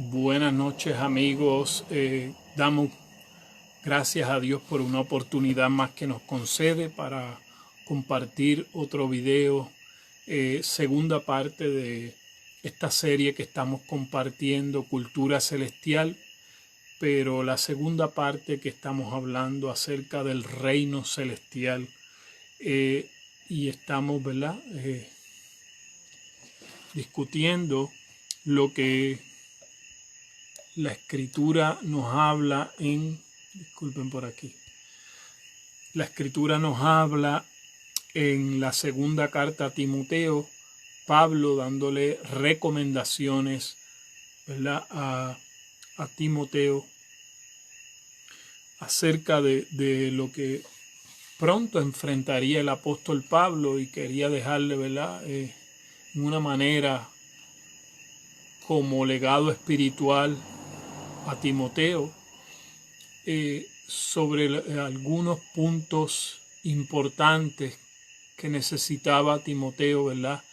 Buenas noches amigos, damos gracias a Dios por una oportunidad más que nos concede para compartir otro video, segunda parte de esta serie que estamos compartiendo, Cultura Celestial, pero la segunda parte que estamos hablando acerca del reino celestial, y estamos, ¿verdad? Discutiendo lo que la escritura nos habla disculpen por aquí, la escritura nos habla en la segunda carta a Timoteo, Pablo dándole recomendaciones, ¿verdad? a Timoteo acerca de lo que pronto enfrentaría el apóstol Pablo, y quería dejarle, ¿verdad? En una manera como legado espiritual a Timoteo, sobre algunos puntos importantes que necesitaba Timoteo, ¿verdad?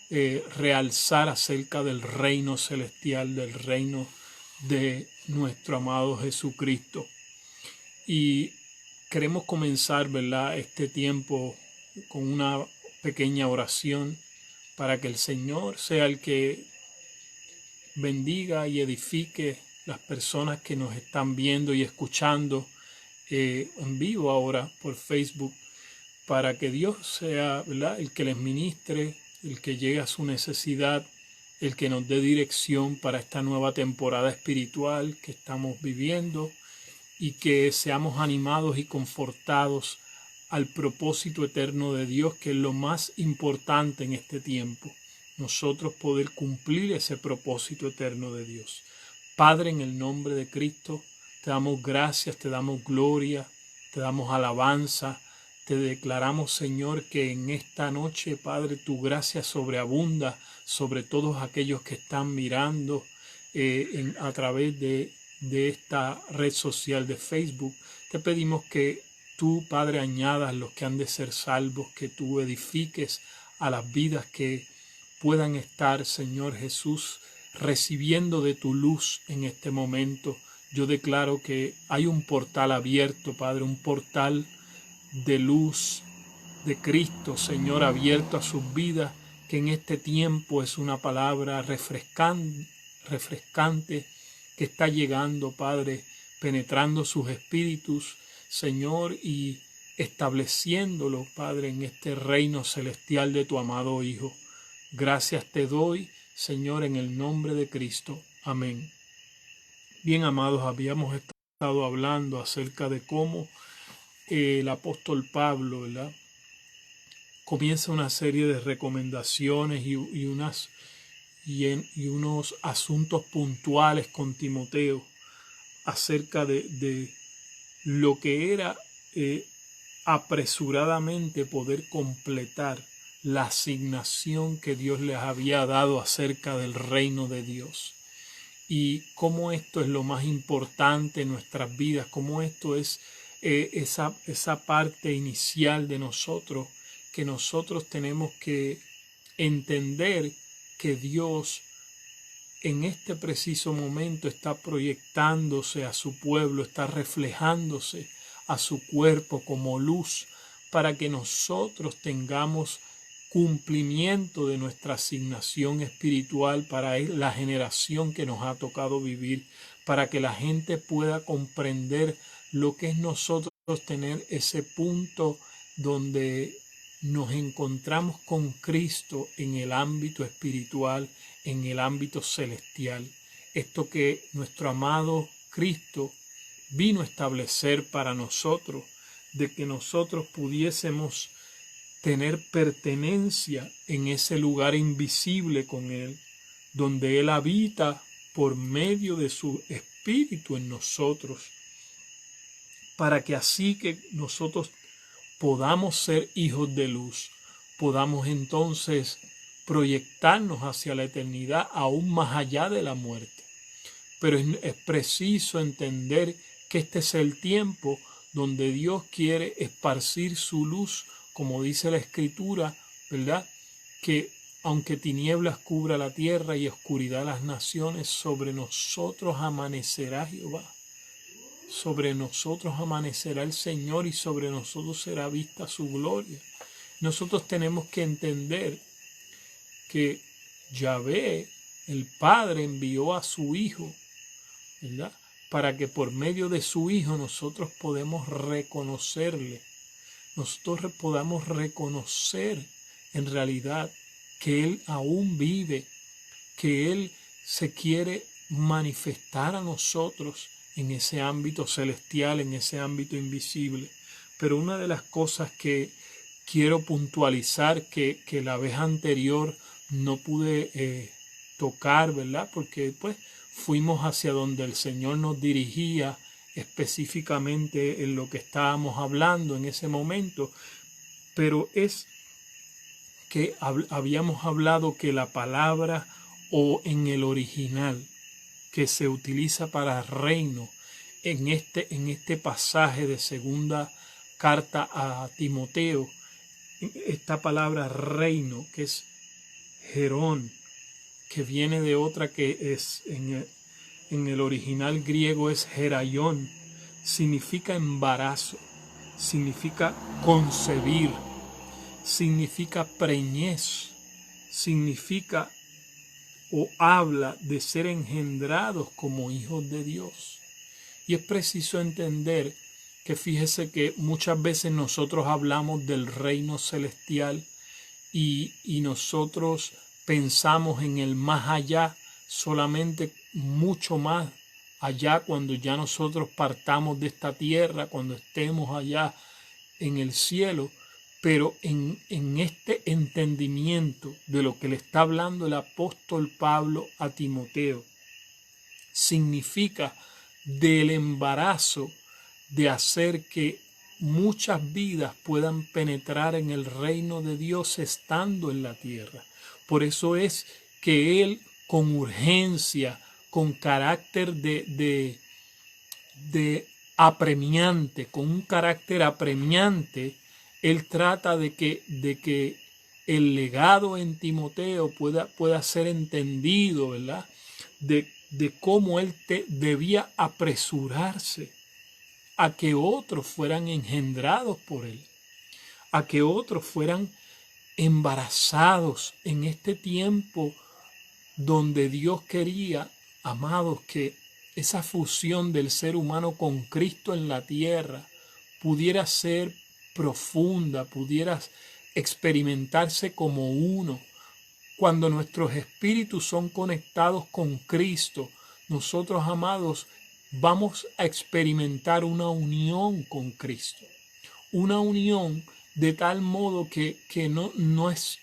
Realzar acerca del reino celestial, del reino de nuestro amado Jesucristo. Y queremos comenzar, ¿verdad?, este tiempo con una pequeña oración para que el Señor sea el que bendiga y edifique las personas que nos están viendo y escuchando en vivo ahora por Facebook, para que Dios sea, ¿verdad?, el que les ministre, el que llegue a su necesidad, el que nos dé dirección para esta nueva temporada espiritual que estamos viviendo, y que seamos animados y confortados al propósito eterno de Dios, que es lo más importante en este tiempo. Nosotros poder cumplir ese propósito eterno de Dios. Padre, en el nombre de Cristo, te damos gracias, te damos gloria, te damos alabanza, te declaramos, Señor, que en esta noche, Padre, tu gracia sobreabunda sobre todos aquellos que están mirando a través de esta red social de Facebook. Te pedimos que tú, Padre, añadas los que han de ser salvos, que tú edifiques a las vidas que puedan estar, Señor Jesús, recibiendo de tu luz en este momento. Yo declaro que hay un portal abierto, Padre, un portal de luz de Cristo, Señor, abierto a sus vidas, que en este tiempo es una palabra refrescante que está llegando, Padre, penetrando sus espíritus, Señor, y estableciéndolo, Padre, en este reino celestial de tu amado Hijo. Gracias te doy, Señor, en el nombre de Cristo. Amén. Bien, amados, habíamos estado hablando acerca de cómo el apóstol Pablo, ¿verdad?, comienza una serie de recomendaciones y unos asuntos puntuales con Timoteo acerca de lo que era apresuradamente poder completar la asignación que Dios les había dado acerca del reino de Dios, y cómo esto es lo más importante en nuestras vidas, cómo esto es esa parte inicial de nosotros, que nosotros tenemos que entender que Dios en este preciso momento está proyectándose a su pueblo, está reflejándose a su cuerpo como luz, para que nosotros tengamos cumplimiento de nuestra asignación espiritual para la generación que nos ha tocado vivir, para que la gente pueda comprender lo que es nosotros tener ese punto donde nos encontramos con Cristo en el ámbito espiritual, en el ámbito celestial. Esto que nuestro amado Cristo vino a establecer para nosotros, de que nosotros pudiésemos tener pertenencia en ese lugar invisible con Él, donde Él habita por medio de su Espíritu en nosotros, para que así que nosotros podamos ser hijos de luz, podamos entonces proyectarnos hacia la eternidad aún más allá de la muerte. Pero es preciso entender que este es el tiempo donde Dios quiere esparcir su luz, como dice la Escritura, ¿verdad?, que aunque tinieblas cubra la tierra y oscuridad las naciones, sobre nosotros amanecerá Jehová. Sobre nosotros amanecerá el Señor y sobre nosotros será vista su gloria. Nosotros tenemos que entender que Yahvé, el Padre, envió a su Hijo, ¿verdad?, para que por medio de su Hijo nosotros podamos reconocerle. Nosotros podamos reconocer en realidad que Él aún vive, que Él se quiere manifestar a nosotros en ese ámbito celestial, en ese ámbito invisible. Pero una de las cosas que quiero puntualizar que la vez anterior no pude tocar, ¿verdad? Porque pues fuimos hacia donde el Señor nos dirigía específicamente en lo que estábamos hablando en ese momento, pero es que habíamos hablado que la palabra o en el original que se utiliza para reino en este pasaje de segunda carta a Timoteo, esta palabra reino, que es Herón, que viene de otra que es en el original griego es heraión, significa embarazo, significa concebir, significa preñez, significa o habla de ser engendrados como hijos de Dios. Y es preciso entender que fíjese que muchas veces nosotros hablamos del reino celestial y nosotros pensamos en el más allá, solamente mucho más allá cuando ya nosotros partamos de esta tierra, cuando estemos allá en el cielo. Pero en este entendimiento de lo que le está hablando el apóstol Pablo a Timoteo, significa del embarazo de hacer que muchas vidas puedan penetrar en el reino de Dios estando en la tierra. Por eso es que Él con urgencia, con carácter de apremiante, con un carácter apremiante, Él trata de que el legado en Timoteo pueda ser entendido, ¿verdad? De cómo Él debía apresurarse a que otros fueran engendrados por Él, a que otros fueran embarazados en este tiempo donde Dios quería, amados, que esa fusión del ser humano con Cristo en la tierra pudiera ser profunda, pudiera experimentarse como uno. Cuando nuestros espíritus son conectados con Cristo, nosotros, amados, vamos a experimentar una unión con Cristo. Una unión de tal modo que no es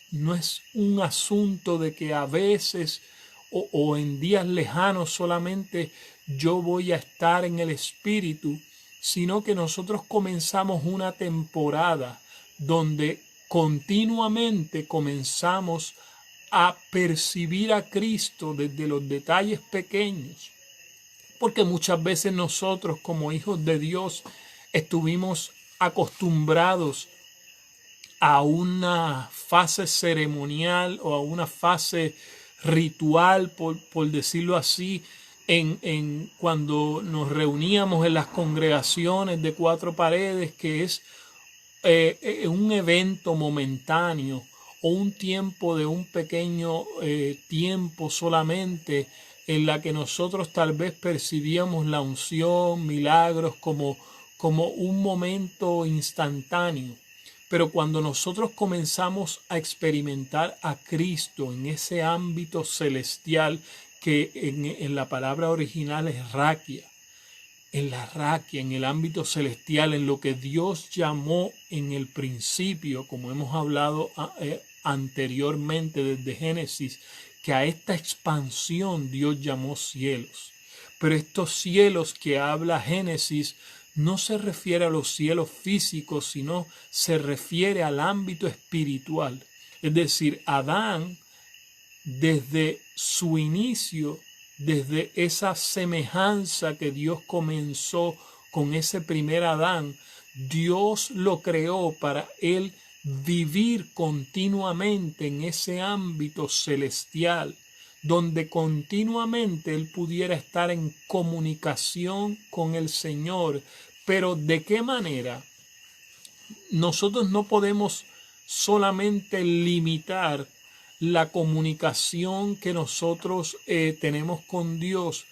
un asunto de que a veces o en días lejanos solamente yo voy a estar en el Espíritu, sino que nosotros comenzamos una temporada donde continuamente comenzamos a percibir a Cristo desde los detalles pequeños, porque muchas veces nosotros como hijos de Dios estuvimos acostumbrados a una fase ceremonial o a una fase ritual, por decirlo así, en cuando nos reuníamos en las congregaciones de cuatro paredes, que es un evento momentáneo o un tiempo de un pequeño tiempo solamente, en la que nosotros tal vez percibíamos la unción, milagros como un momento instantáneo. Pero cuando nosotros comenzamos a experimentar a Cristo en ese ámbito celestial, que en la palabra original es raquia, en la raquia, en el ámbito celestial, en lo que Dios llamó en el principio, como hemos hablado anteriormente desde Génesis, que a esta expansión Dios llamó cielos. Pero estos cielos que habla Génesis no se refiere a los cielos físicos, sino se refiere al ámbito espiritual. Es decir, Adán, desde su inicio, desde esa semejanza que Dios comenzó con ese primer Adán, Dios lo creó para él vivir continuamente en ese ámbito celestial, donde continuamente Él pudiera estar en comunicación con el Señor. Pero ¿de qué manera? Nosotros no podemos solamente limitar la comunicación que nosotros tenemos con Dios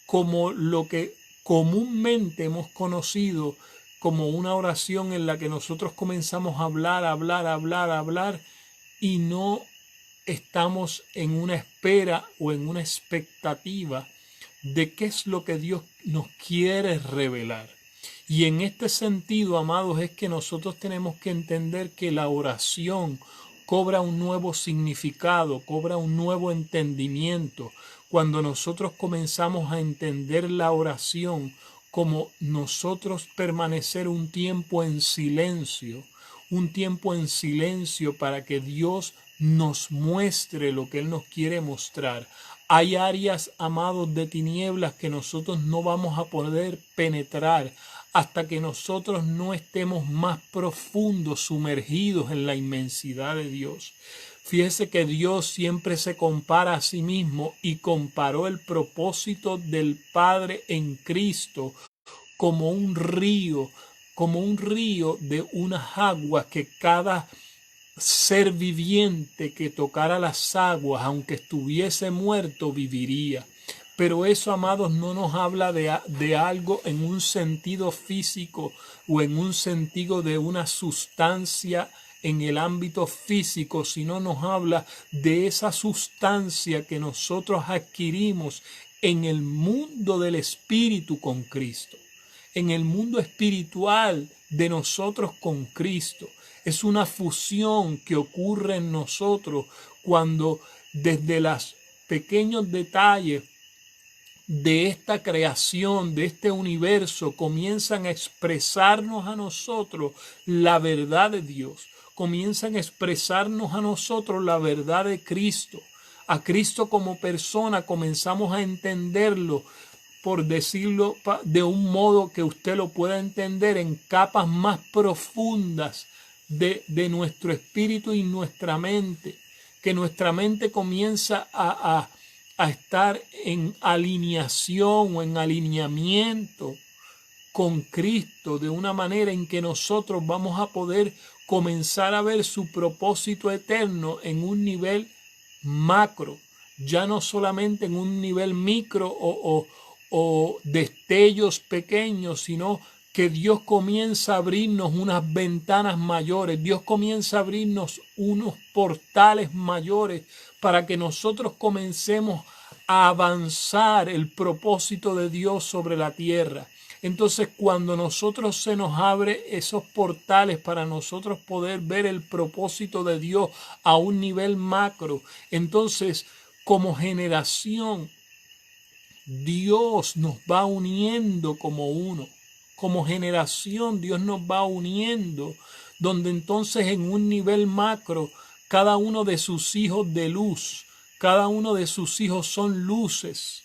como lo que comúnmente hemos conocido como una oración en la que nosotros comenzamos a hablar y no estamos en una espera o en una expectativa de qué es lo que Dios nos quiere revelar. Y en este sentido, amados, es que nosotros tenemos que entender que la oración cobra un nuevo significado, cobra un nuevo entendimiento. Cuando nosotros comenzamos a entender la oración como nosotros permanecer un tiempo en silencio para que Dios nos muestre lo que Él nos quiere mostrar. Hay áreas, amados, de tinieblas que nosotros no vamos a poder penetrar hasta que nosotros no estemos más profundos, sumergidos en la inmensidad de Dios. Fíjese que Dios siempre se compara a sí mismo y comparó el propósito del Padre en Cristo como un río de unas aguas que cada ser viviente que tocara las aguas, aunque estuviese muerto, viviría. Pero eso, amados, no nos habla de algo en un sentido físico o en un sentido de una sustancia en el ámbito físico, sino nos habla de esa sustancia que nosotros adquirimos en el mundo del espíritu con Cristo, en el mundo espiritual de nosotros con Cristo. Es una fusión que ocurre en nosotros cuando desde los pequeños detalles de esta creación, de este universo, comienzan a expresarnos a nosotros la verdad de Dios, comienzan a expresarnos a nosotros la verdad de Cristo. A Cristo como persona comenzamos a entenderlo, por decirlo de un modo que usted lo pueda entender, en capas más profundas de nuestro espíritu y nuestra mente, que nuestra mente comienza a estar en alineación o en alineamiento con Cristo, de una manera en que nosotros vamos a poder comenzar a ver su propósito eterno en un nivel macro, ya no solamente en un nivel micro o destellos pequeños, sino que Dios comienza a abrirnos unas ventanas mayores, Dios comienza a abrirnos unos portales mayores para que nosotros comencemos a avanzar el propósito de Dios sobre la tierra. Entonces, cuando nosotros se nos abre esos portales para nosotros poder ver el propósito de Dios a un nivel macro, entonces, como generación, Dios nos va uniendo como uno. Como generación, Dios nos va uniendo, donde entonces en un nivel macro, cada uno de sus hijos de luz, cada uno de sus hijos son luces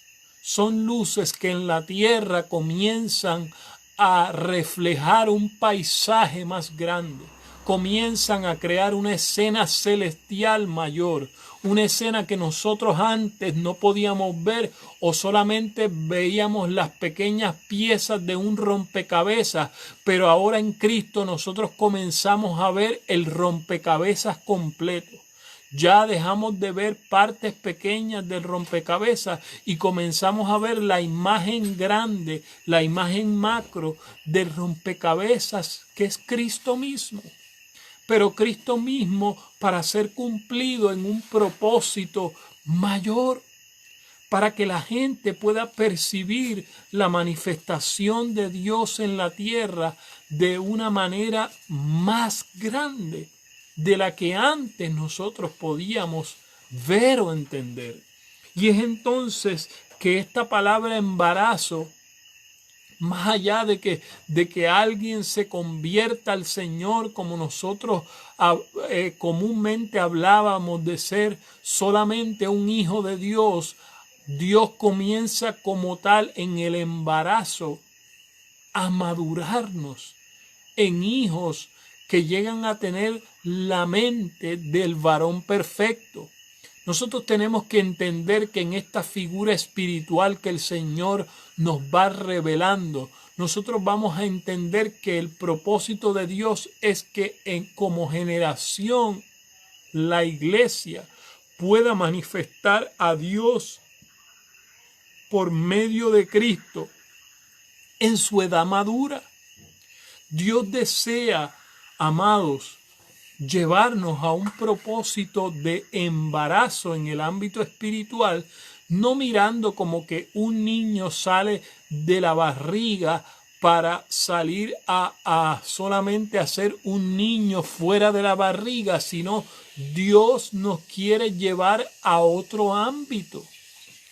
que en la tierra comienzan a reflejar un paisaje más grande, comienzan a crear una escena celestial mayor, una escena que nosotros antes no podíamos ver o solamente veíamos las pequeñas piezas de un rompecabezas, pero ahora en Cristo nosotros comenzamos a ver el rompecabezas completo. Ya dejamos de ver partes pequeñas del rompecabezas y comenzamos a ver la imagen grande, la imagen macro del rompecabezas que es Cristo mismo. Pero Cristo mismo para ser cumplido en un propósito mayor, para que la gente pueda percibir la manifestación de Dios en la tierra de una manera más grande de la que antes nosotros podíamos ver o entender. Y es entonces que esta palabra embarazo, más allá de que alguien se convierta al Señor, como nosotros comúnmente hablábamos de ser solamente un hijo de Dios, Dios comienza como tal en el embarazo a madurarnos en hijos que llegan a tener la mente del varón perfecto. Nosotros tenemos que entender que en esta figura espiritual que el Señor nos va revelando, nosotros vamos a entender que el propósito de Dios es que como generación la iglesia pueda manifestar a Dios por medio de Cristo en su edad madura. Dios desea, amados, llevarnos a un propósito de embarazo en el ámbito espiritual, no mirando como que un niño sale de la barriga para salir a solamente a ser un niño fuera de la barriga, sino Dios nos quiere llevar a otro ámbito.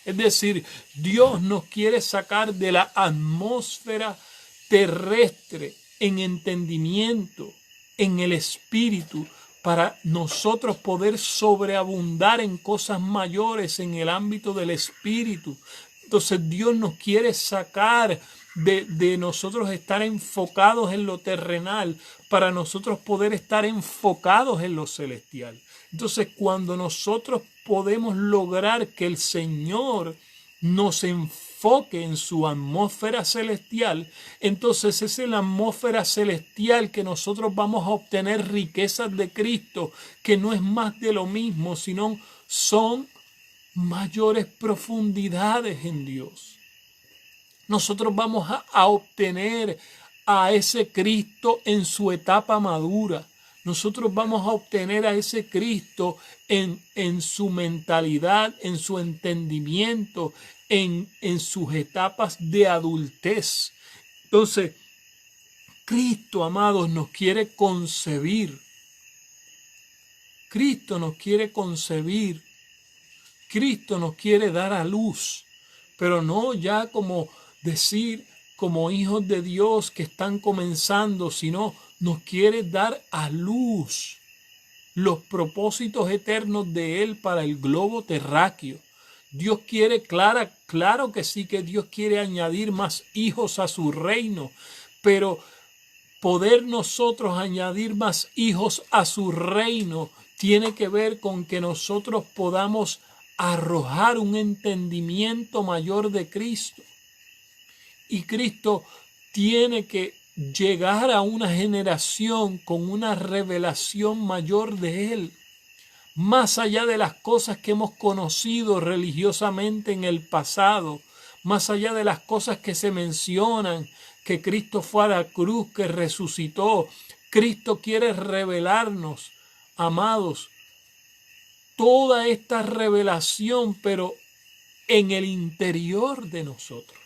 Es decir, Dios nos quiere sacar de la atmósfera terrestre en entendimiento, en el espíritu, para nosotros poder sobreabundar en cosas mayores en el ámbito del espíritu. Entonces Dios nos quiere sacar de nosotros estar enfocados en lo terrenal para nosotros poder estar enfocados en lo celestial. Entonces cuando nosotros podemos lograr que el Señor nos enfoque en su atmósfera celestial, entonces es en la atmósfera celestial que nosotros vamos a obtener riquezas de Cristo, que no es más de lo mismo, sino son mayores profundidades en Dios. Nosotros vamos a obtener a ese Cristo en su etapa madura. Nosotros vamos a obtener a ese Cristo en su mentalidad, en su entendimiento, en sus etapas de adultez. Entonces, Cristo, amados, nos quiere concebir. Cristo nos quiere concebir. Cristo nos quiere dar a luz, pero no ya como decir como hijos de Dios que están comenzando, sino nos quiere dar a luz los propósitos eternos de Él para el globo terráqueo. Dios quiere, claro que sí, que Dios quiere añadir más hijos a su reino, pero poder nosotros añadir más hijos a su reino tiene que ver con que nosotros podamos arrojar un entendimiento mayor de Cristo. Y Cristo tiene que llegar a una generación con una revelación mayor de Él, más allá de las cosas que hemos conocido religiosamente en el pasado, más allá de las cosas que se mencionan, que Cristo fue a la cruz, que resucitó. Cristo quiere revelarnos, amados, toda esta revelación, pero en el interior de nosotros.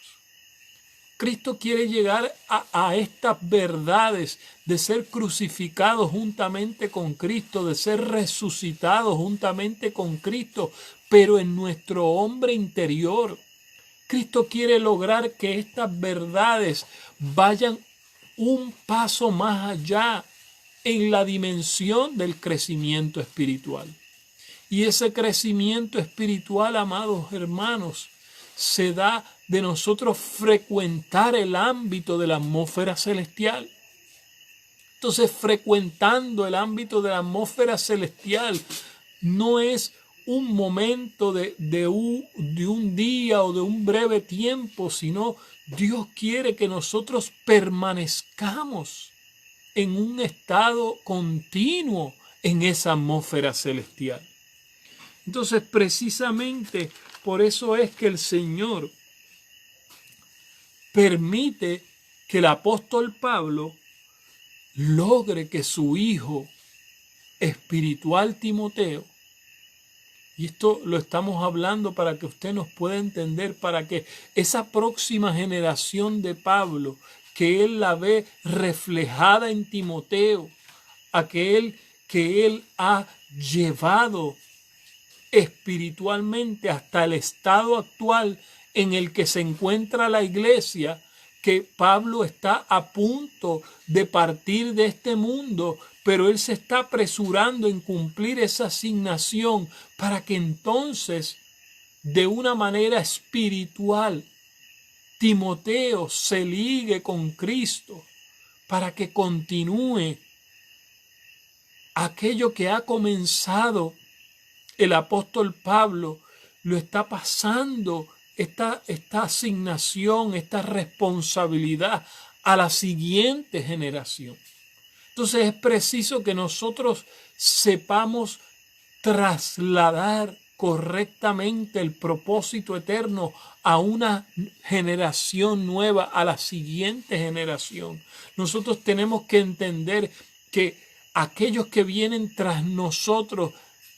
Cristo quiere llegar a estas verdades de ser crucificado juntamente con Cristo, de ser resucitado juntamente con Cristo, pero en nuestro hombre interior. Cristo quiere lograr que estas verdades vayan un paso más allá en la dimensión del crecimiento espiritual. Y ese crecimiento espiritual, amados hermanos, se da de nosotros frecuentar el ámbito de la atmósfera celestial. Entonces, frecuentando el ámbito de la atmósfera celestial no es un momento de un día o de un breve tiempo, sino Dios quiere que nosotros permanezcamos en un estado continuo en esa atmósfera celestial. Entonces, precisamente por eso es que el Señor permite que el apóstol Pablo logre que su hijo espiritual Timoteo, y esto lo estamos hablando para que usted nos pueda entender, para que esa próxima generación de Pablo, que él la ve reflejada en Timoteo, aquel que él ha llevado espiritualmente hasta el estado actual en el que se encuentra la iglesia, que Pablo está a punto de partir de este mundo, pero él se está apresurando en cumplir esa asignación para que entonces, de una manera espiritual, Timoteo se ligue con Cristo para que continúe aquello que ha comenzado el apóstol Pablo, lo está pasando esta asignación, esta responsabilidad a la siguiente generación. Entonces es preciso que nosotros sepamos trasladar correctamente el propósito eterno a una generación nueva, a la siguiente generación. Nosotros tenemos que entender que aquellos que vienen tras nosotros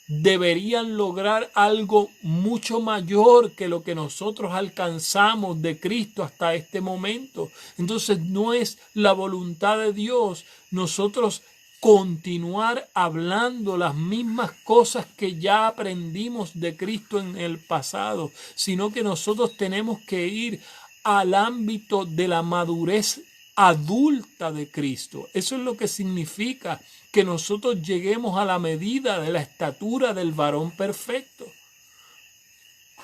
deberían lograr algo mucho mayor que lo que nosotros alcanzamos de Cristo hasta este momento. Entonces no es la voluntad de Dios nosotros continuar hablando las mismas cosas que ya aprendimos de Cristo en el pasado, sino que nosotros tenemos que ir al ámbito de la madurez adulta de Cristo. Eso es lo que significa que nosotros lleguemos a la medida de la estatura del varón perfecto.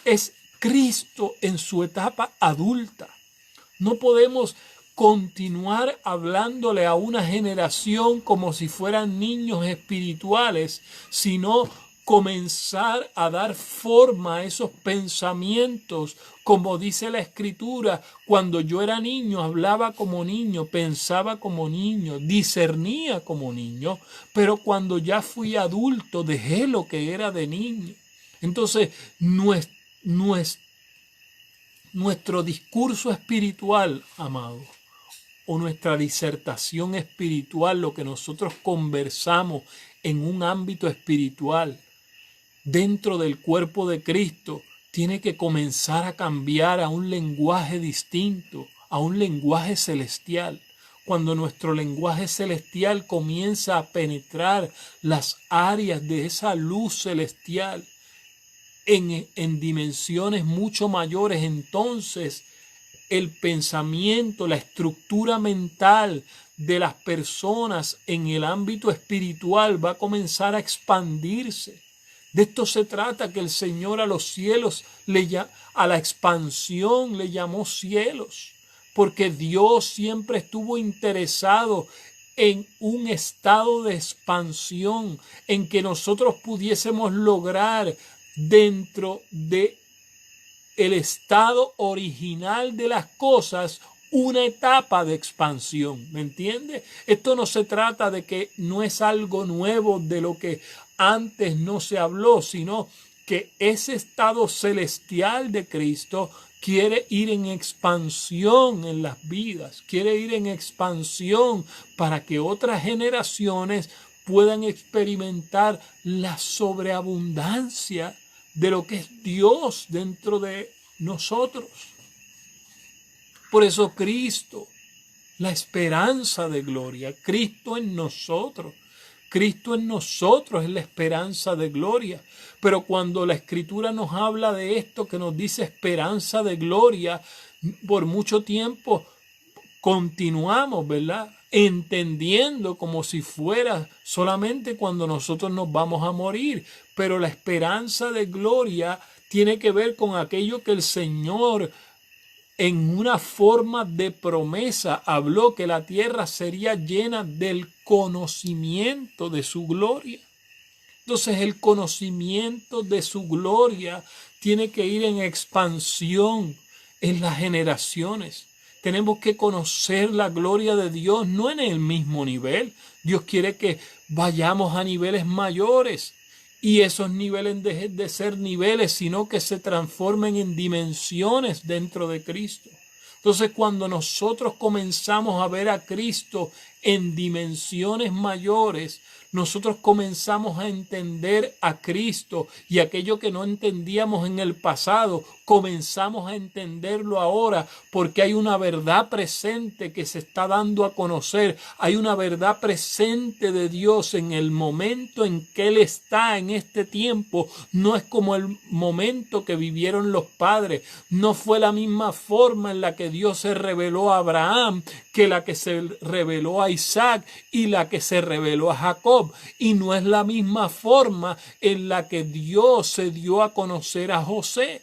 Es Cristo en su etapa adulta. No podemos continuar hablándole a una generación como si fueran niños espirituales, sino comenzar a dar forma a esos pensamientos, como dice la Escritura: cuando yo era niño hablaba como niño, pensaba como niño, discernía como niño, pero cuando ya fui adulto dejé lo que era de niño. Entonces nuestro discurso espiritual, amado, o nuestra disertación espiritual, lo que nosotros conversamos en un ámbito espiritual dentro del cuerpo de Cristo, tiene que comenzar a cambiar a un lenguaje distinto, a un lenguaje celestial. Cuando nuestro lenguaje celestial comienza a penetrar las áreas de esa luz celestial en dimensiones mucho mayores, entonces el pensamiento, la estructura mental de las personas en el ámbito espiritual va a comenzar a expandirse. De esto se trata, que el Señor a los cielos, a la expansión le llamó cielos, porque Dios siempre estuvo interesado en un estado de expansión, en que nosotros pudiésemos lograr dentro de el estado original de las cosas una etapa de expansión. ¿Me entiende? Esto no se trata de que no es algo nuevo de lo que antes no se habló, sino que ese estado celestial de Cristo quiere ir en expansión en las vidas, quiere ir en expansión para que otras generaciones puedan experimentar la sobreabundancia de lo que es Dios dentro de nosotros. Por eso Cristo, la esperanza de gloria, Cristo en nosotros. Cristo en nosotros es la esperanza de gloria. Pero cuando la Escritura nos habla de esto, que nos dice esperanza de gloria, por mucho tiempo continuamos, ¿verdad?, entendiendo como si fuera solamente cuando nosotros nos vamos a morir. Pero la esperanza de gloria tiene que ver con aquello que el Señor, en una forma de promesa, habló, que la tierra sería llena del conocimiento de su gloria. Entonces el conocimiento de su gloria tiene que ir en expansión en las generaciones. Tenemos que conocer la gloria de Dios, no en el mismo nivel. Dios quiere que vayamos a niveles mayores. Y esos niveles dejen de ser niveles, sino que se transformen en dimensiones dentro de Cristo. Entonces, cuando nosotros comenzamos a ver a Cristo en dimensiones mayores, nosotros comenzamos a entender a Cristo, y aquello que no entendíamos en el pasado, comenzamos a entenderlo ahora, porque hay una verdad presente que se está dando a conocer. Hay una verdad presente de Dios en el momento en que Él está en este tiempo. No es como el momento que vivieron los padres. No fue la misma forma en la que Dios se reveló a Abraham que la que se reveló a Isaac y la que se reveló a Jacob. Y no es la misma forma en la que Dios se dio a conocer a José.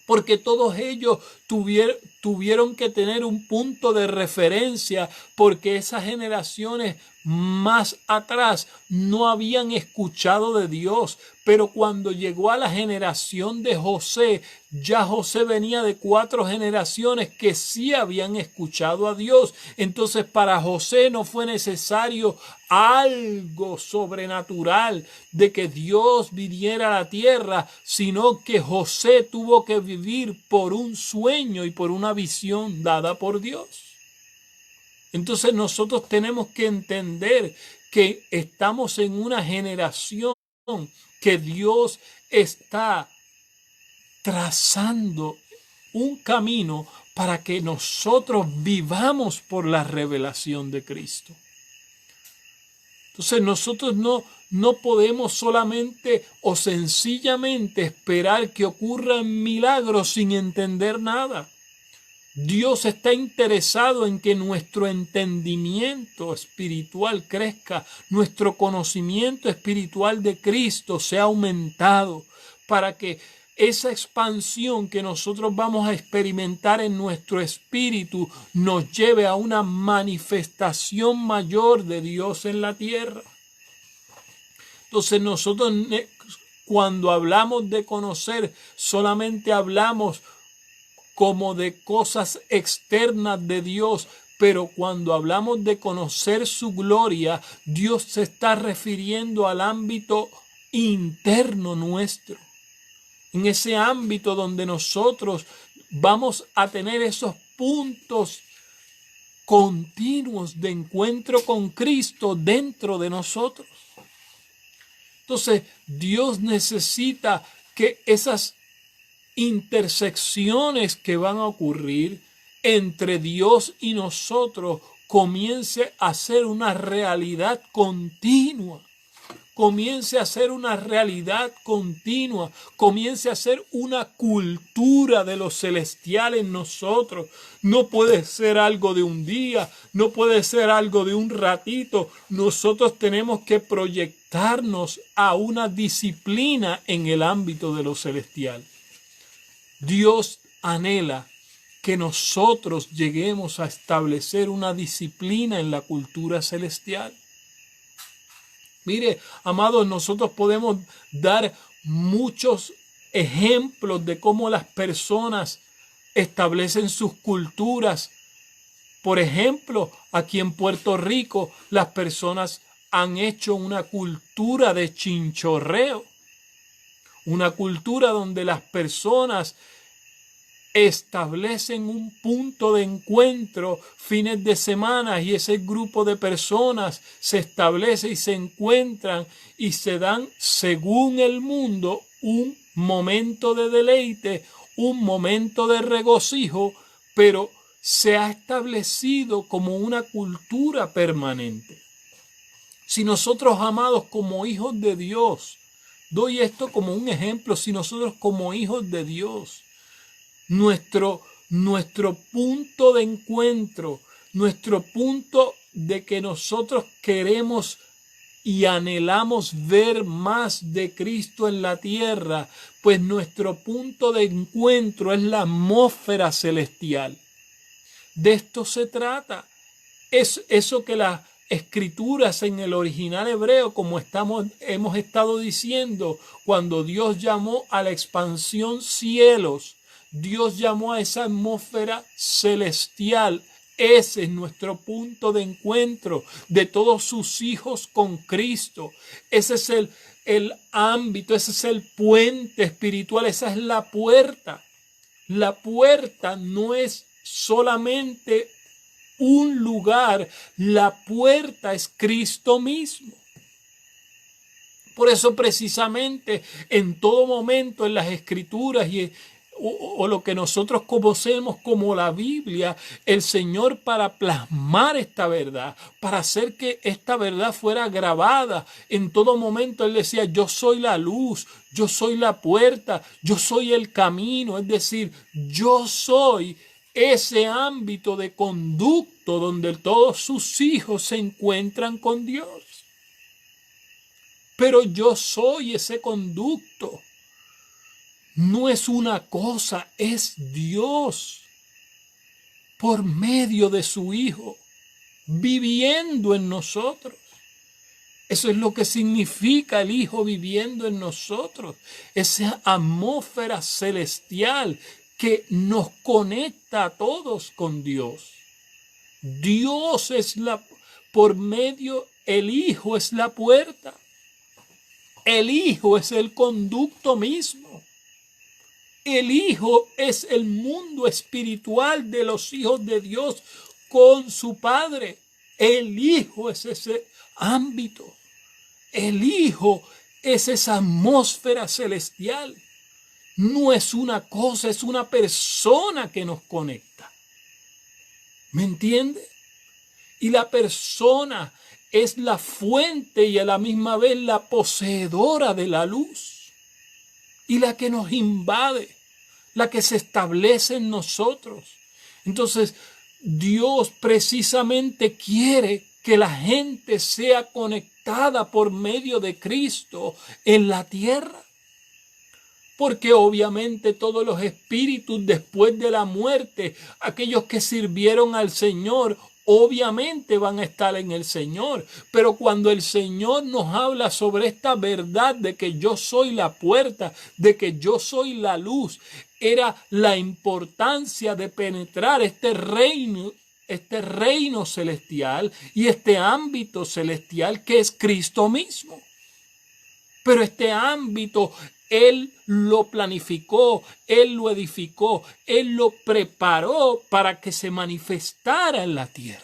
Porque todos ellos tuvieron que tener un punto de referencia, porque esas generaciones más atrás no habían escuchado de Dios, pero cuando llegó a la generación de José, ya José venía de 4 generaciones que sí habían escuchado a Dios. Entonces para José no fue necesario algo sobrenatural de que Dios viniera a la tierra, sino que José tuvo que vivir por un sueño y por una visión dada por Dios. Entonces nosotros tenemos que entender que estamos en una generación que Dios está trazando un camino para que nosotros vivamos por la revelación de Cristo. Entonces nosotros no podemos solamente o sencillamente esperar que ocurran milagros sin entender nada. Dios está interesado en que nuestro entendimiento espiritual crezca, nuestro conocimiento espiritual de Cristo sea aumentado, para que esa expansión que nosotros vamos a experimentar en nuestro espíritu nos lleve a una manifestación mayor de Dios en la tierra. Entonces nosotros, cuando hablamos de conocer, solamente hablamos como de cosas externas de Dios, pero cuando hablamos de conocer su gloria, Dios se está refiriendo al ámbito interno nuestro, en ese ámbito donde nosotros vamos a tener esos puntos continuos de encuentro con Cristo dentro de nosotros. Entonces, Dios necesita que esas intersecciones que van a ocurrir entre Dios y nosotros comience a ser una realidad continua. Comience a ser una realidad continua, comience a ser una cultura de lo celestial en nosotros. No puede ser algo de un día, no puede ser algo de un ratito. Nosotros tenemos que proyectarnos a una disciplina en el ámbito de lo celestial. Dios anhela que nosotros lleguemos a establecer una disciplina en la cultura celestial. Mire, amados, nosotros podemos dar muchos ejemplos de cómo las personas establecen sus culturas. Por ejemplo, aquí en Puerto Rico, las personas han hecho una cultura de chinchorreo. Una cultura donde las personas establecen un punto de encuentro fines de semana y ese grupo de personas se establece y se encuentran y se dan, según el mundo, un momento de deleite, un momento de regocijo, pero se ha establecido como una cultura permanente. Si nosotros, amados, como hijos de Dios, doy esto como un ejemplo, si nosotros como hijos de Dios, nuestro punto de encuentro, nuestro punto de que nosotros queremos y anhelamos ver más de Cristo en la tierra, pues nuestro punto de encuentro es la atmósfera celestial. De esto se trata. Es eso que las escrituras en el original hebreo, como hemos estado diciendo, cuando Dios llamó a la expansión cielos, Dios llamó a esa atmósfera celestial. Ese es nuestro punto de encuentro de todos sus hijos con Cristo. Ese es el ámbito, ese es el puente espiritual, esa es la puerta. La puerta no es solamente un lugar, la puerta es Cristo mismo. Por eso precisamente en todo momento en las escrituras o lo que nosotros conocemos como la Biblia, el Señor, para plasmar esta verdad, para hacer que esta verdad fuera grabada en todo momento, Él decía: yo soy la luz, yo soy la puerta, yo soy el camino. Es decir, yo soy ese ámbito de conducto donde todos sus hijos se encuentran con Dios. Pero yo soy ese conducto. No es una cosa, es Dios por medio de su Hijo. viviendo en nosotros. Eso es lo que significa el Hijo viviendo en nosotros. Esa atmósfera celestial que nos conecta a todos con Dios. Dios es por medio, el Hijo es la puerta. El Hijo es el conducto mismo. El Hijo es el mundo espiritual de los hijos de Dios con su Padre. El Hijo es ese ámbito. El Hijo es esa atmósfera celestial. No es una cosa, es una persona que nos conecta. ¿Me entiende? Y la persona es la fuente y a la misma vez la poseedora de la luz. Y la que nos invade, la que se establece en nosotros. Entonces, Dios precisamente quiere que la gente sea conectada por medio de Cristo en la tierra. Porque obviamente todos los espíritus después de la muerte, aquellos que sirvieron al Señor, obviamente van a estar en el Señor. Pero cuando el Señor nos habla sobre esta verdad de que yo soy la puerta, de que yo soy la luz, era la importancia de penetrar este reino celestial y este ámbito celestial que es Cristo mismo. Pero este ámbito Él lo planificó, Él lo edificó, Él lo preparó para que se manifestara en la tierra.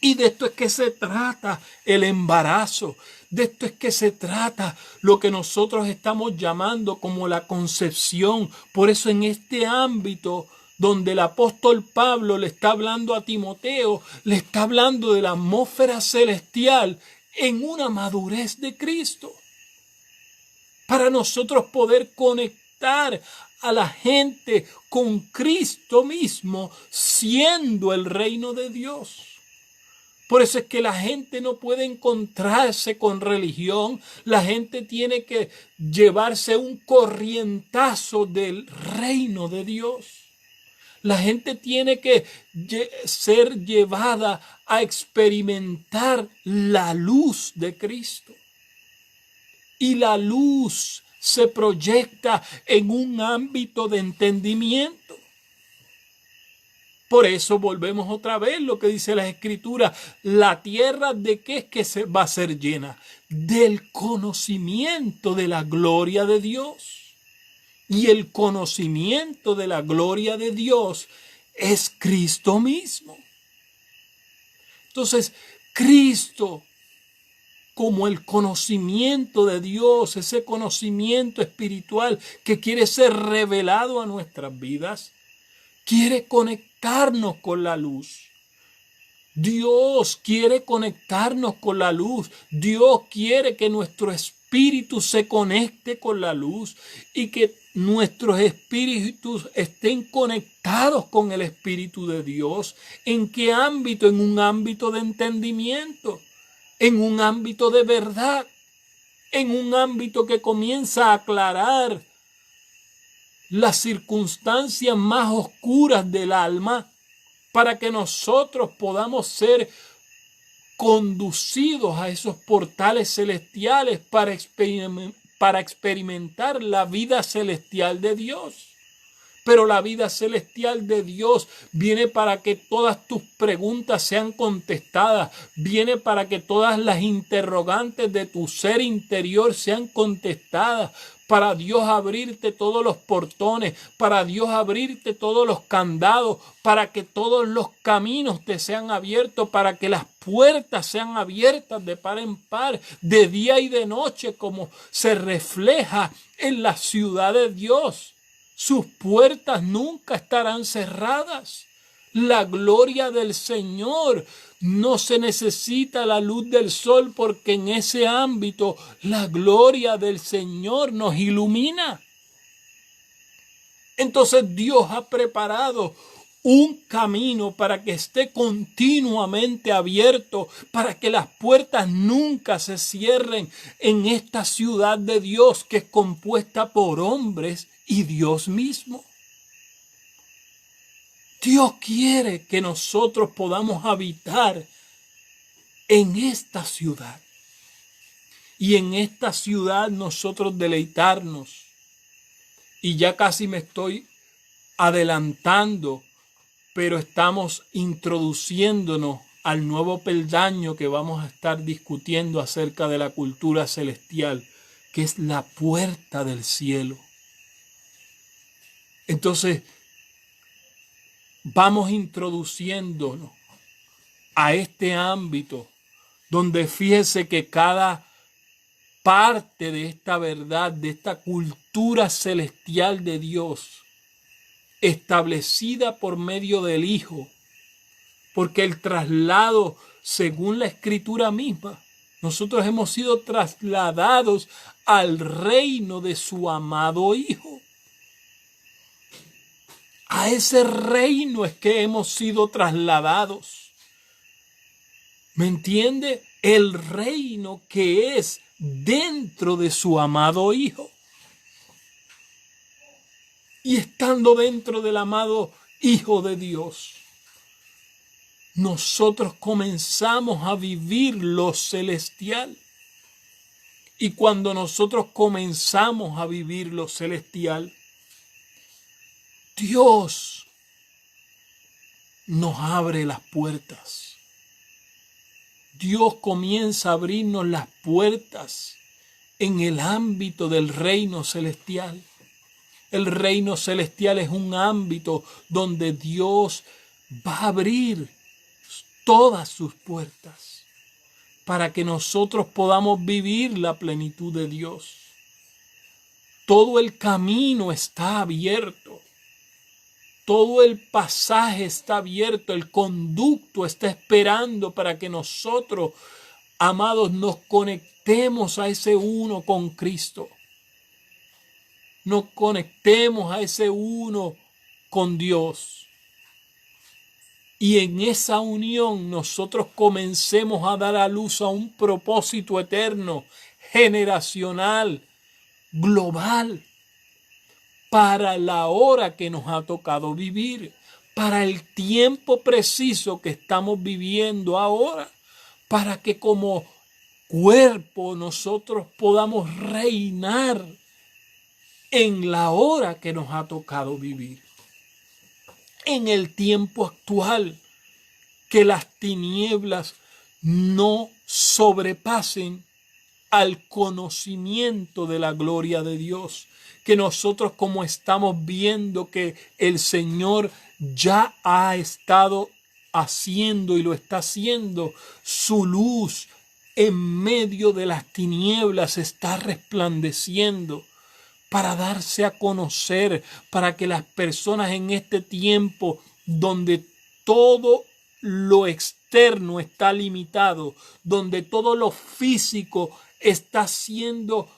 Y de esto es que se trata el embarazo, de esto es que se trata lo que nosotros estamos llamando como la concepción. Por eso en este ámbito donde el apóstol Pablo le está hablando a Timoteo, le está hablando de la atmósfera celestial en una madurez de Cristo. Para nosotros poder conectar a la gente con Cristo mismo, siendo el reino de Dios. Por eso es que la gente no puede encontrarse con religión. La gente tiene que llevarse un corrientazo del reino de Dios. La gente tiene que ser llevada a experimentar la luz de Cristo. Y la luz se proyecta en un ámbito de entendimiento. Por eso volvemos otra vez lo que dice la Escritura. La tierra, ¿de qué es que se va a ser llena? Del conocimiento de la gloria de Dios. Y el conocimiento de la gloria de Dios es Cristo mismo. Entonces, Cristo, como el conocimiento de Dios, ese conocimiento espiritual que quiere ser revelado a nuestras vidas, quiere conectarnos con la luz. Dios quiere conectarnos con la luz. Dios quiere que nuestro espíritu se conecte con la luz y que nuestros espíritus estén conectados con el Espíritu de Dios. ¿En qué ámbito? En un ámbito de entendimiento, en un ámbito de verdad, en un ámbito que comienza a aclarar las circunstancias más oscuras del alma para que nosotros podamos ser conducidos a esos portales celestiales para experimentar la vida celestial de Dios. Pero la vida celestial de Dios viene para que todas tus preguntas sean contestadas. Viene para que todas las interrogantes de tu ser interior sean contestadas. Para Dios abrirte todos los portones, para Dios abrirte todos los candados, para que todos los caminos te sean abiertos, para que las puertas sean abiertas de par en par, de día y de noche, como se refleja en la ciudad de Dios. Sus puertas nunca estarán cerradas. La gloria del Señor, no se necesita la luz del sol porque en ese ámbito la gloria del Señor nos ilumina. Entonces Dios ha preparado un camino para que esté continuamente abierto, para que las puertas nunca se cierren en esta ciudad de Dios que es compuesta por hombres y Dios mismo. Dios quiere que nosotros podamos habitar en esta ciudad. Y en esta ciudad nosotros deleitarnos. Y ya casi me estoy adelantando, pero estamos introduciéndonos al nuevo peldaño que vamos a estar discutiendo acerca de la cultura celestial, que es la puerta del cielo. Entonces, vamos introduciéndonos a este ámbito donde fíjese que cada parte de esta verdad, de esta cultura celestial de Dios, establecida por medio del Hijo, porque el traslado, según la Escritura misma, nosotros hemos sido trasladados al reino de su amado Hijo. A ese reino es que hemos sido trasladados. ¿Me entiende? El reino que es dentro de su amado Hijo. Y estando dentro del amado Hijo de Dios, nosotros comenzamos a vivir lo celestial. Y cuando nosotros comenzamos a vivir lo celestial, Dios nos abre las puertas. Dios comienza a abrirnos las puertas en el ámbito del reino celestial. El reino celestial es un ámbito donde Dios va a abrir todas sus puertas para que nosotros podamos vivir la plenitud de Dios. Todo el camino está abierto. Todo el pasaje está abierto, el conducto está esperando para que nosotros, amados, nos conectemos a ese uno con Cristo. Nos conectemos a ese uno con Dios. Y en esa unión nosotros comencemos a dar a luz a un propósito eterno, generacional, global, para la hora que nos ha tocado vivir, para el tiempo preciso que estamos viviendo ahora, para que como cuerpo nosotros podamos reinar en la hora que nos ha tocado vivir. En el tiempo actual, que las tinieblas no sobrepasen al conocimiento de la gloria de Dios. Que nosotros, como estamos viendo que el Señor ya ha estado haciendo y lo está haciendo, su luz en medio de las tinieblas está resplandeciendo para darse a conocer, para que las personas en este tiempo donde todo lo externo está limitado, donde todo lo físico está siendo,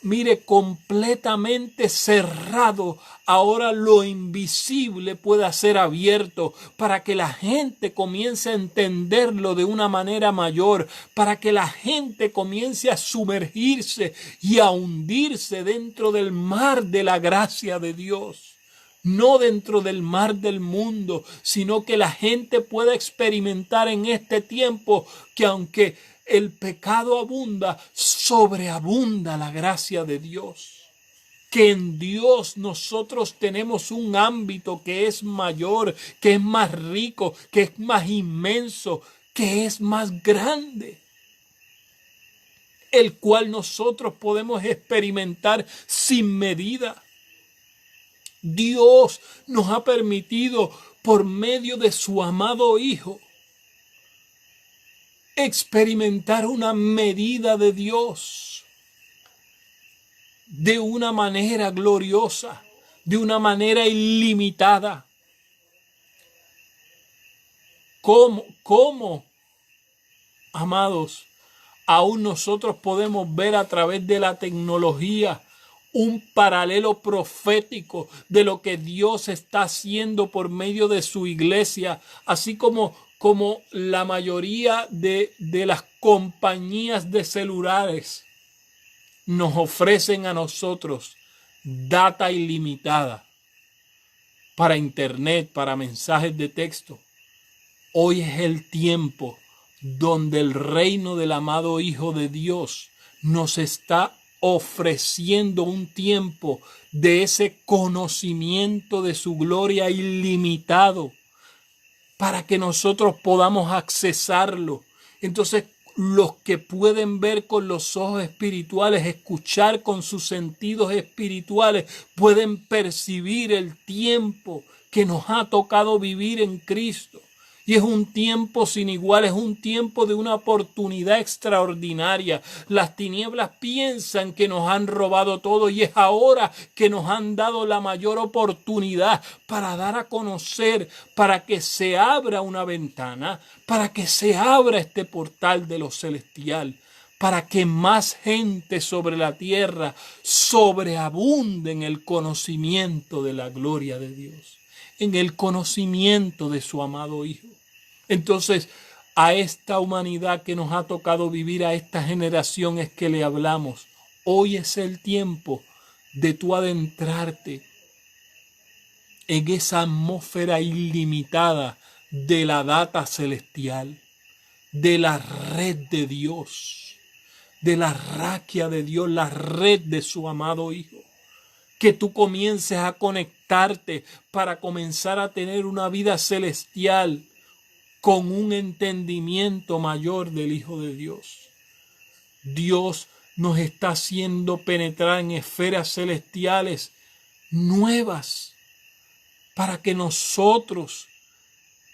mire, completamente cerrado, ahora lo invisible pueda ser abierto para que la gente comience a entenderlo de una manera mayor, para que la gente comience a sumergirse y a hundirse dentro del mar de la gracia de Dios. No dentro del mar del mundo, sino que la gente pueda experimentar en este tiempo que aunque el pecado abunda, sobreabunda la gracia de Dios. Que en Dios nosotros tenemos un ámbito que es mayor, que es más rico, que es más inmenso, que es más grande, el cual nosotros podemos experimentar sin medida. Dios nos ha permitido, por medio de su amado Hijo, experimentar una medida de Dios de una manera gloriosa, de una manera ilimitada. ¿Cómo, amados, aún nosotros podemos ver a través de la tecnología un paralelo profético de lo que Dios está haciendo por medio de su iglesia, así como la mayoría de las compañías de celulares nos ofrecen a nosotros data ilimitada? para internet, para mensajes de texto. Hoy es el tiempo donde el reino del amado Hijo de Dios nos está ofreciendo un tiempo de ese conocimiento de su gloria ilimitado para que nosotros podamos accesarlo. Entonces, los que pueden ver con los ojos espirituales, escuchar con sus sentidos espirituales, pueden percibir el tiempo que nos ha tocado vivir en Cristo. Y es un tiempo sin igual, es un tiempo de una oportunidad extraordinaria. Las tinieblas piensan que nos han robado todo y es ahora que nos han dado la mayor oportunidad para dar a conocer, para que se abra una ventana, para que se abra este portal de lo celestial, para que más gente sobre la tierra sobreabunde en el conocimiento de la gloria de Dios, en el conocimiento de su amado Hijo. Entonces, a esta humanidad que nos ha tocado vivir, a esta generación es que le hablamos. Hoy es el tiempo de tú adentrarte en esa atmósfera ilimitada de la data celestial, de la red de Dios, de la raquia de Dios, la red de su amado Hijo. Que tú comiences a conectarte para comenzar a tener una vida celestial con un entendimiento mayor del Hijo de Dios. Dios nos está haciendo penetrar en esferas celestiales nuevas para que nosotros,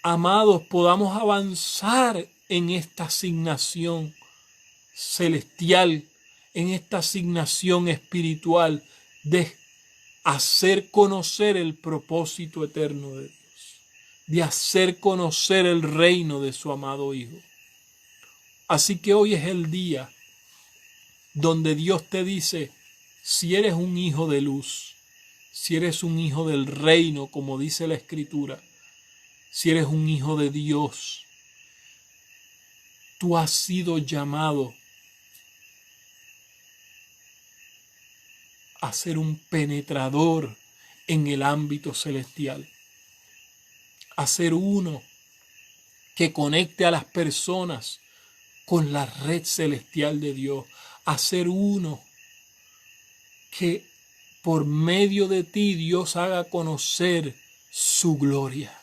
amados, podamos avanzar en esta asignación celestial, en esta asignación espiritual de hacer conocer el propósito eterno de Dios, de hacer conocer el reino de su amado Hijo. Así que hoy es el día donde Dios te dice, si eres un hijo de luz, si eres un hijo del reino, como dice la Escritura, si eres un hijo de Dios, tú has sido llamado a ser un penetrador en el ámbito celestial, a ser uno que conecte a las personas con la red celestial de Dios, a ser uno que por medio de ti Dios haga conocer su gloria.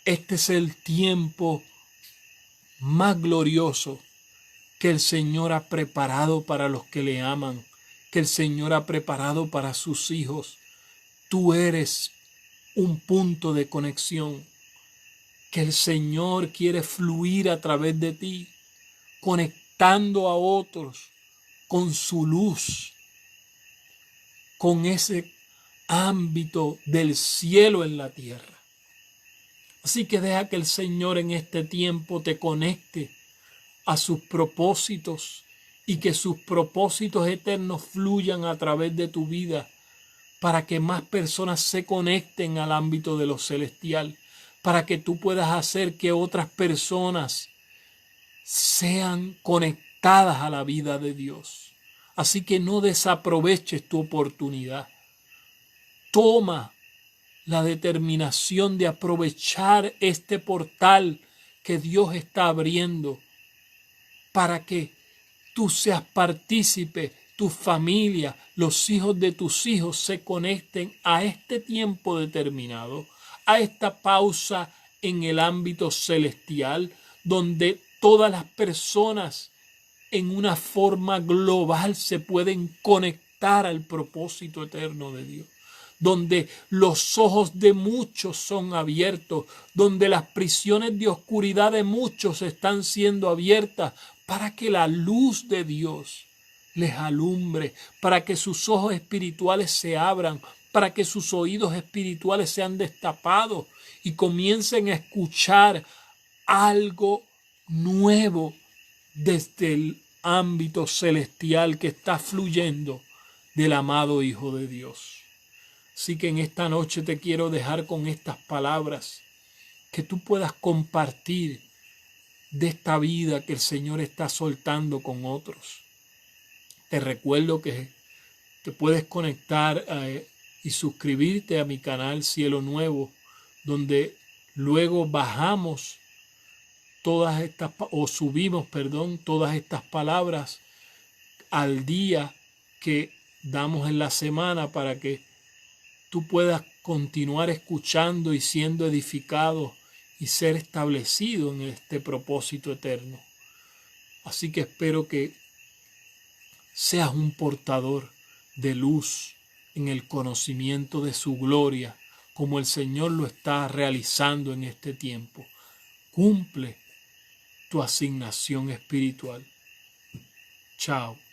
Este es el tiempo más glorioso que el Señor ha preparado para los que le aman, que el Señor ha preparado para sus hijos. Tú eres un punto de conexión que el Señor quiere fluir a través de ti, conectando a otros con su luz, con ese ámbito del cielo en la tierra. Así que deja que el Señor en este tiempo te conecte a sus propósitos y que sus propósitos eternos fluyan a través de tu vida para que más personas se conecten al ámbito de lo celestial, para que tú puedas hacer que otras personas sean conectadas a la vida de Dios. Así que no desaproveches tu oportunidad. Toma la determinación de aprovechar este portal que Dios está abriendo para que tú seas partícipe, tu familia, los hijos de tus hijos se conecten a este tiempo determinado, a esta pausa en el ámbito celestial, donde todas las personas en una forma global se pueden conectar al propósito eterno de Dios, donde los ojos de muchos son abiertos, donde las prisiones de oscuridad de muchos están siendo abiertas para que la luz de Dios les alumbre, para que sus ojos espirituales se abran, para que sus oídos espirituales sean destapados y comiencen a escuchar algo nuevo desde el ámbito celestial que está fluyendo del amado Hijo de Dios. Así que en esta noche te quiero dejar con estas palabras, que tú puedas compartir de esta vida que el Señor está soltando con otros. Te recuerdo que te puedes conectar y suscribirte a mi canal Cielo Nuevo, donde luego bajamos todas estas, o subimos, perdón, todas estas palabras al día que damos en la semana para que tú puedas continuar escuchando y siendo edificado y ser establecido en este propósito eterno. Así que espero que seas un portador de luz en el conocimiento de su gloria, como el Señor lo está realizando en este tiempo. Cumple tu asignación espiritual. Chao.